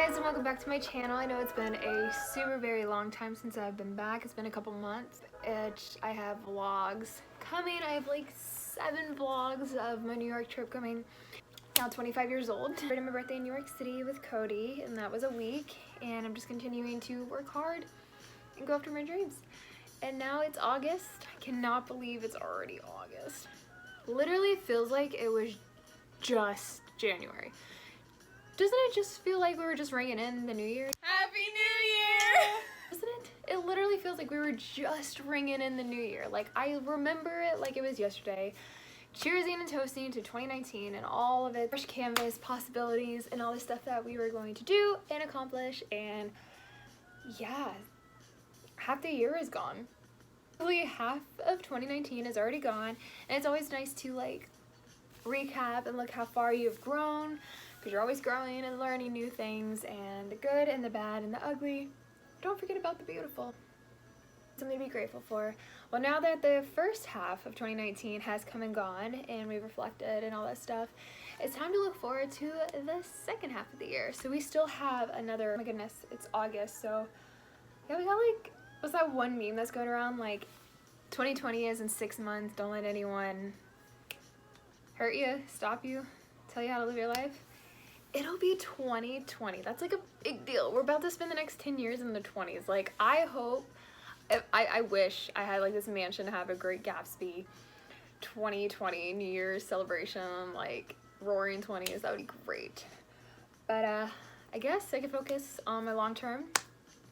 guys, and welcome back to my channel. I know it's been a super very long time since I've been back. It's been a couple months. I have vlogs coming. I have like 7 vlogs of my New York trip coming. Now 25 years old. I celebrated my birthday in New York City with Cody, and that was a week. And I'm just continuing to work hard and go after my dreams. And now it's August. I cannot believe it's already August. Literally feels like it was just January. Doesn't it just feel like we were just ringing in the new year? Happy New Year! Doesn't it? It literally feels like we were just ringing in the new year. Like, I remember it like it was yesterday. Cheersing and toasting to 2019 and all of it. Fresh canvas, possibilities, and all the stuff that we were going to do and accomplish. And yeah, half the year is gone. Probably half of 2019 is already gone. And it's always nice to like recap and look how far you've grown, because you're always growing and learning new things, and the good and the bad and the ugly. Don't forget about the beautiful. Something to be grateful for. Well, now that the first half of 2019 has come and gone and we've reflected and all that stuff, it's time to look forward to the second half of the year. So we still have another, oh my goodness, it's August, so yeah, we got like, what's that one meme that's going around, like 2020 is in 6 months, don't let anyone hurt you, stop you, tell you how to live your life. It'll be 2020. That's like a big deal. We're about to spend the next 10 years in the 20s. Like, I hope, I wish I had like this mansion to have a great Gatsby 2020 New Year's celebration, like roaring 20s. That would be great. But I guess I could focus on my long term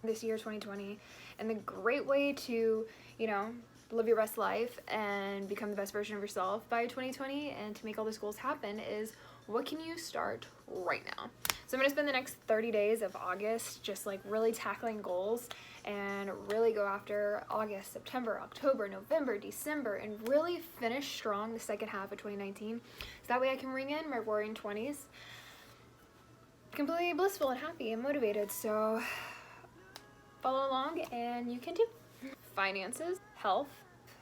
this year, 2020, and the great way to, you know, live your best life and become the best version of yourself by 2020 and to make all those goals happen is, what can you start right now? So I'm going to spend the next 30 days of August just like really tackling goals and really go after August, September, October, November, December, and really finish strong the second half of 2019. So that way I can ring in my roaring 20s completely blissful and happy and motivated. So follow along and you can too. Finances, health,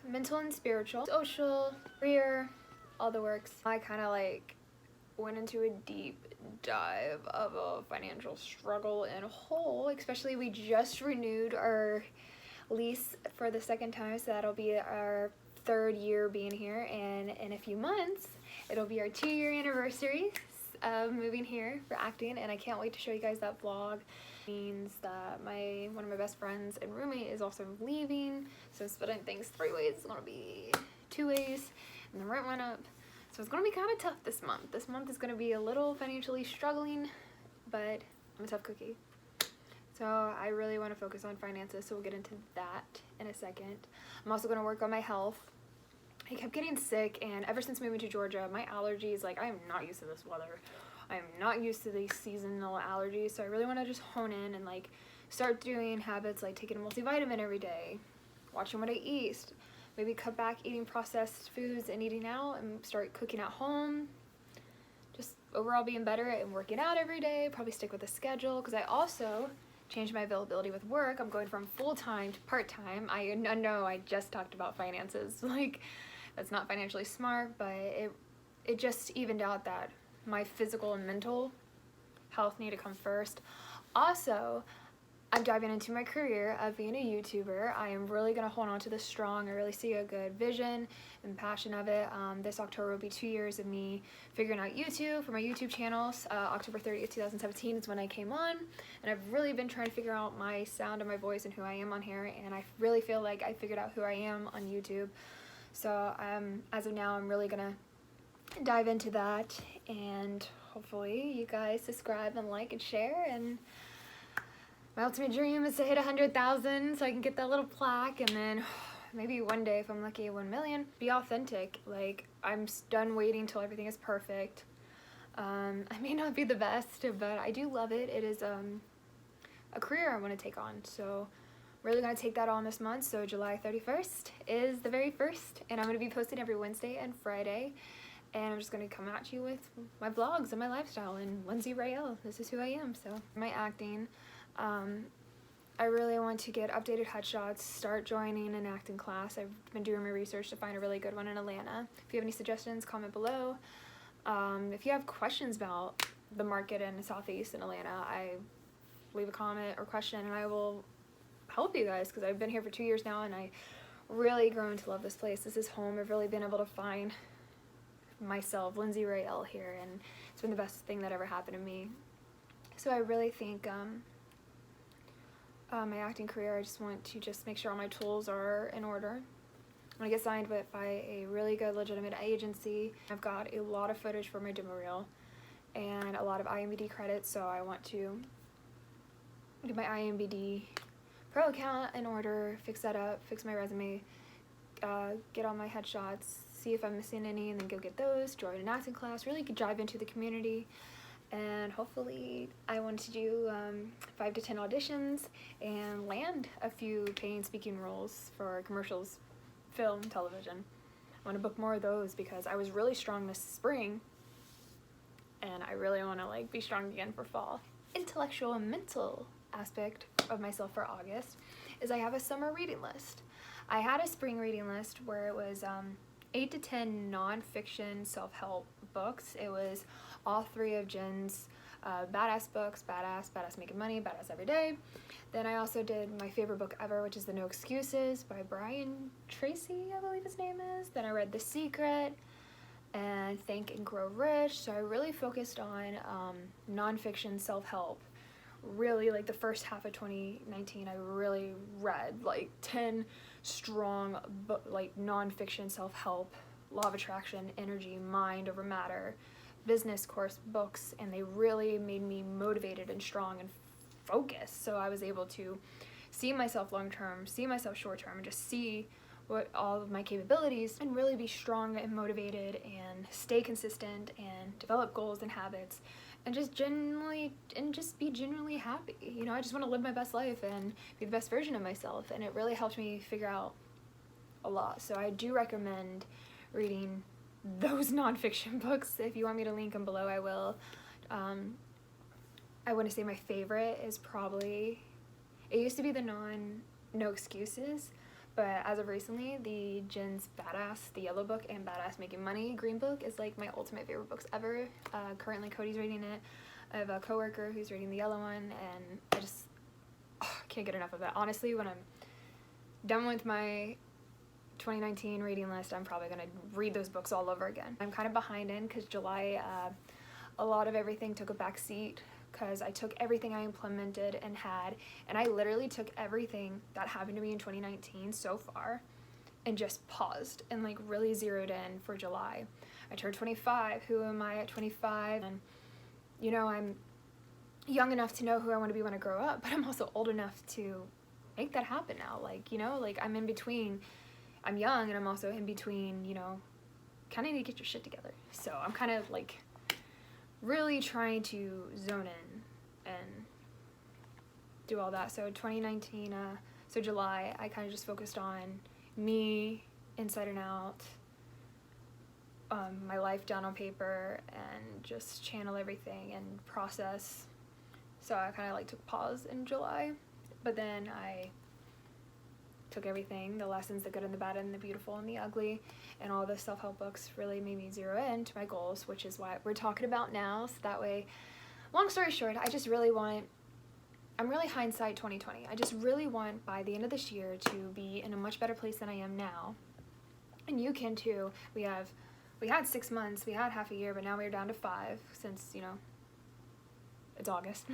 mental and spiritual, social, career, all the works. I kind of like went into a deep dive of a financial struggle and hole, especially we just renewed our lease for the second time, so that'll be our 3rd year being here, and in a few months it'll be our 2-year anniversary of moving here for acting, and I can't wait to show you guys that vlog. It means that one of my best friends and roommate is also leaving, so I'm splitting things 3 ways. It's gonna be 2 ways, and the rent went up. So it's going to be kind of tough this month. This month is going to be a little financially struggling, but I'm a tough cookie. So I really want to focus on finances, so we'll get into that in a second. I'm also going to work on my health. I kept getting sick, and ever since moving to Georgia, my allergies, like, I am not used to this weather. I am not used to these seasonal allergies, so I really want to just hone in and, like, start doing habits like taking a multivitamin every day, watching what I eat, maybe cut back eating processed foods and eating out and start cooking at home. Just overall being better and working out every day. Probably stick with a schedule, because I also changed my availability with work. I'm going from full-time to part-time. I know I just talked about finances. Like, that's not financially smart, but it just evened out that my physical and mental health need to come first. Also, I'm diving into my career of being a YouTuber. I am really going to hold on to this strong. I really see a good vision and passion of it. This October will be 2 years of me figuring out YouTube for my YouTube channels. October 30th, 2017 is when I came on, and I've really been trying to figure out my sound and my voice and who I am on here, and I really feel like I figured out who I am on YouTube. So as of now, I'm really going to dive into that, and hopefully you guys subscribe and like and share, and my ultimate dream is to hit 100,000 so I can get that little plaque, and then maybe one day, if I'm lucky, 1 million. Be authentic. Like, I'm done waiting till everything is perfect. I may not be the best, but I do love it. It is a career I want to take on, so really going to take that on this month. So July 31st is the very first, and I'm going to be posting every Wednesday and Friday, and I'm just going to come at you with my vlogs and my lifestyle, and Lindsey Raelle, this is who I am. So my acting, I really want to get updated headshots, start joining an acting class. I've been doing my research to find a really good one in Atlanta. If you have any suggestions, comment below. If you have questions about the market in Southeast in Atlanta, I leave a comment or question, and I will help you guys, because I've been here for 2 years now and I really grown to love this place. This is home. I've really been able to find myself, Lindsey Raelle, here, and it's been the best thing that ever happened to me. So I really think my acting career, I just want to just make sure all my tools are in order. I get signed by a really good legitimate agency. I've got a lot of footage for my demo reel and a lot of IMDb credits, so I want to get my IMDb Pro account in order, fix that up, fix my resume, get all my headshots, see if I'm missing any, and then go get those, join an acting class, really dive into the community, and hopefully I want to do 5 to 10 auditions and land a few paying speaking roles for commercials, film, television. I want to book more of those because I was really strong this spring and I really want to like be strong again for fall. Intellectual and mental aspect of myself for August is I have a summer reading list. I had a spring reading list where it was 8 to 10 non-fiction self-help books. It was all 3 of Jen's badass books, Badass Making Money, Badass Every Day. Then I also did my favorite book ever, which is The No Excuses by Brian Tracy, I believe his name is. Then I read The Secret and Think and Grow Rich. So I really focused on non-fiction self-help. Really, like the first half of 2019, I really read like 10 strong like non-fiction self-help, law of attraction, energy, mind over matter, business course books, and they really made me motivated and strong and focused. So I was able to see myself long term, see myself short term, and just see what all of my capabilities, and really be strong and motivated and stay consistent and develop goals and habits and just be genuinely happy. You know, I just want to live my best life and be the best version of myself, and it really helped me figure out a lot. So I do recommend reading those nonfiction books. If you want me to link them below, I will. I want to say my favorite is probably, it used to be the No Excuses, but as of recently, the Jen's Badass, the yellow book, and Badass Making Money green book is like my ultimate favorite books ever. Currently Cody's reading it. I have a coworker who's reading the yellow one, and I just can't get enough of it. Honestly, when I'm done with my 2019 reading list, I'm probably going to read those books all over again. I'm kind of behind in because July, a lot of everything took a back seat because I took everything I implemented and I literally took everything that happened to me in 2019 so far and just paused and like really zeroed in for July. I turned 25. Who am I at 25? And you know, I'm young enough to know who I want to be when I grow up, but I'm also old enough to make that happen now. Like, you know, like I'm in between. I'm young and I'm also in between, you know, kind of need to get your shit together. So I'm kind of like really trying to zone in and do all that. So 2019, so July, I kind of just focused on me inside and out, my life down on paper, and just channel everything and process. So I kind of like took pause in July, but then I took everything, the lessons, the good and the bad and the beautiful and the ugly, and all the self-help books really made me zero in to my goals, which is what we're talking about now. So that way, long story short, I'm really hindsight 2020. I just really want by the end of this year to be in a much better place than I am now. And you can too. We had 6 months, we had half a year, but now we're down to 5 since, you know, it's August.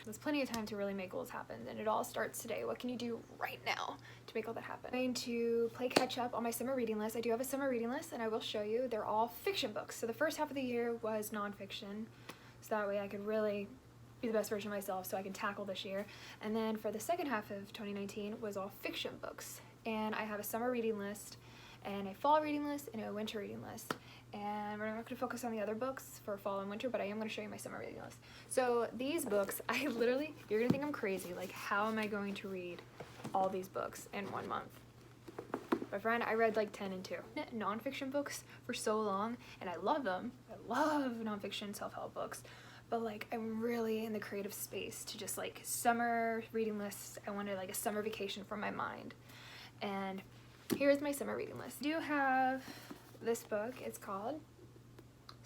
There's plenty of time to really make goals happen, and it all starts today. What can you do right now to make all that happen? I'm going to play catch up on my summer reading list. I do have a summer reading list, and I will show you. They're all fiction books. So the first half of the year was nonfiction, so that way I could really be the best version of myself so I can tackle this year. And then for the second half of 2019 was all fiction books. And I have a summer reading list, and a fall reading list, and a winter reading list. And we're not going to focus on the other books for fall and winter, but I am going to show you my summer reading list. So these books, you're going to think I'm crazy. Like, how am I going to read all these books in 1 month? My friend, I read like 10 and 2 nonfiction books for so long, and I love them. I love nonfiction self-help books, but like I'm really in the creative space to just like summer reading lists. I wanted like a summer vacation for my mind. And here's my summer reading list. I do have this book. It's called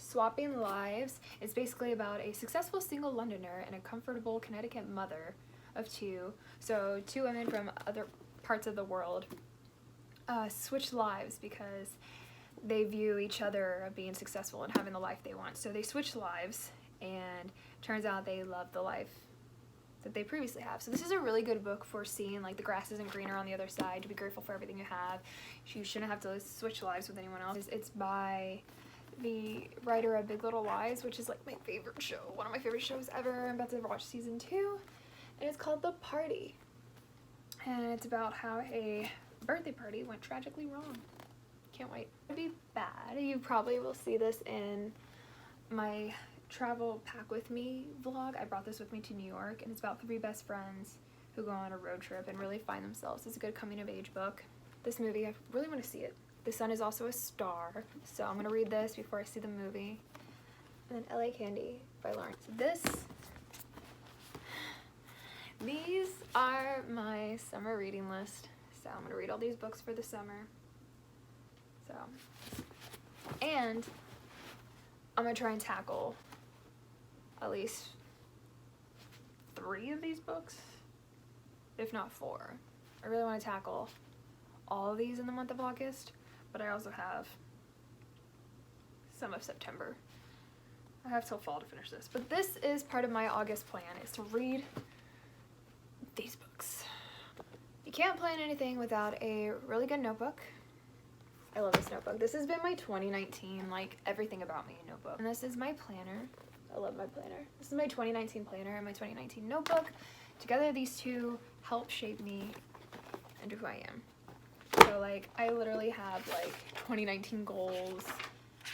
Swapping Lives. It's basically about a successful single Londoner and a comfortable Connecticut mother of two. So two women from other parts of the world switch lives because they view each other of being successful and having the life they want. So they switch lives, and turns out they love the life that they previously have. So this is a really good book for seeing like the grass isn't greener on the other side, to be grateful for everything you have. You shouldn't have to switch lives with anyone else. It's by the writer of Big Little Lies, which is like my favorite show, one of my favorite shows ever. I'm about to watch season 2, and it's called The Party. And it's about how a birthday party went tragically wrong. Can't wait. It'll be bad. You probably will see this in my travel pack with me vlog. I brought this with me to New York, and it's about 3 best friends who go on a road trip and really find themselves. It's a good coming of age book. This movie, I really want to see it. The Sun is Also a Star, so I'm gonna read this before I see the movie. And then LA Candy by Lawrence. These are my summer reading list. So I'm gonna read all these books for the summer. So, and I'm gonna try and tackle at least 3 of these books, if not 4. I really want to tackle all of these in the month of August, but I also have some of September. I have till fall to finish this, but this is part of my August plan, is to read these books. You can't plan anything without a really good notebook. I love this notebook. This has been my 2019, like, everything about me notebook. And this is my planner. I love my planner. This is my 2019 planner and my 2019 notebook. Together, these two help shape me into who I am. So, like, I literally have, like, 2019 goals,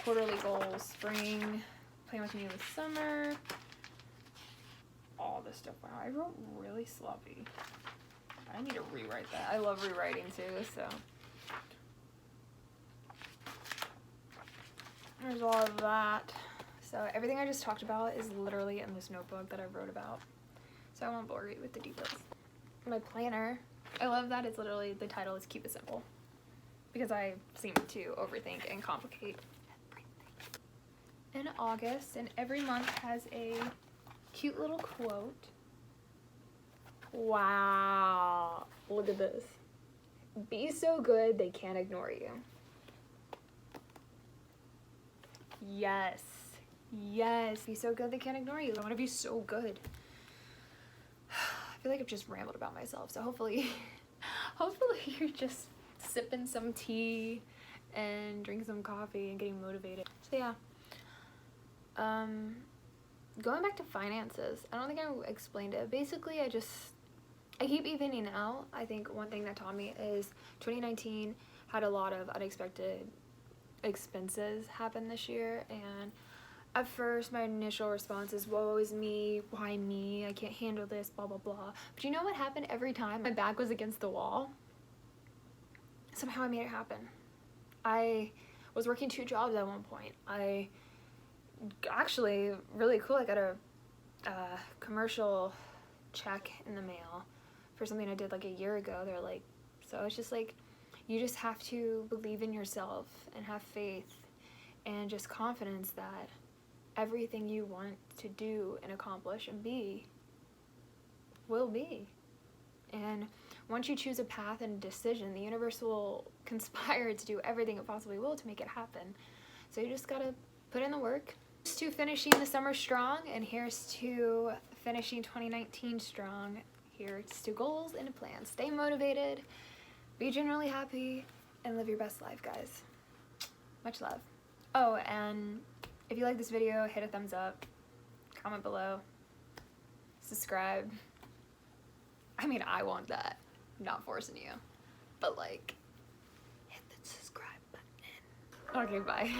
quarterly goals, spring, plan what to do with summer, all this stuff. Wow, I wrote really sloppy. I need to rewrite that. I love rewriting, too, so. There's all of that. So everything I just talked about is literally in this notebook that I wrote about. So I won't bore you with the details. My planner, I love that it's literally, the title is Keep It Simple, because I seem to overthink and complicate everything. In August, and every month has a cute little quote. Wow, look at this. Be so good they can't ignore you. Yes, yes, be so good they can't ignore you. I want to be so good. I feel like I've just rambled about myself, so hopefully you're just sipping some tea and drinking some coffee and getting motivated. So yeah, going back to finances, I don't think I explained it. Basically, I keep evening out. I think one thing that taught me is 2019 had a lot of unexpected expenses happen this year, and at first my initial response is, woe is me, why me, I can't handle this, blah blah blah. But you know what happened every time my back was against the wall? Somehow I made it happen. I was working 2 jobs at one point. I actually, really cool, I got a commercial check in the mail for something I did like a year ago. They're like, so it's just like, you just have to believe in yourself and have faith and just confidence that everything you want to do and accomplish and be will be. And once you choose a path and a decision, the universe will conspire to do everything it possibly will to make it happen. So you just gotta put in the work. Here's to finishing the summer strong, and here's to finishing 2019 strong. Here's to goals and a plan. Stay motivated. Be generally happy and live your best life, guys. Much love. Oh, and if you like this video, hit a thumbs up, comment below, subscribe. I mean, I want that. I'm not forcing you. But like, hit the subscribe button. Okay, bye.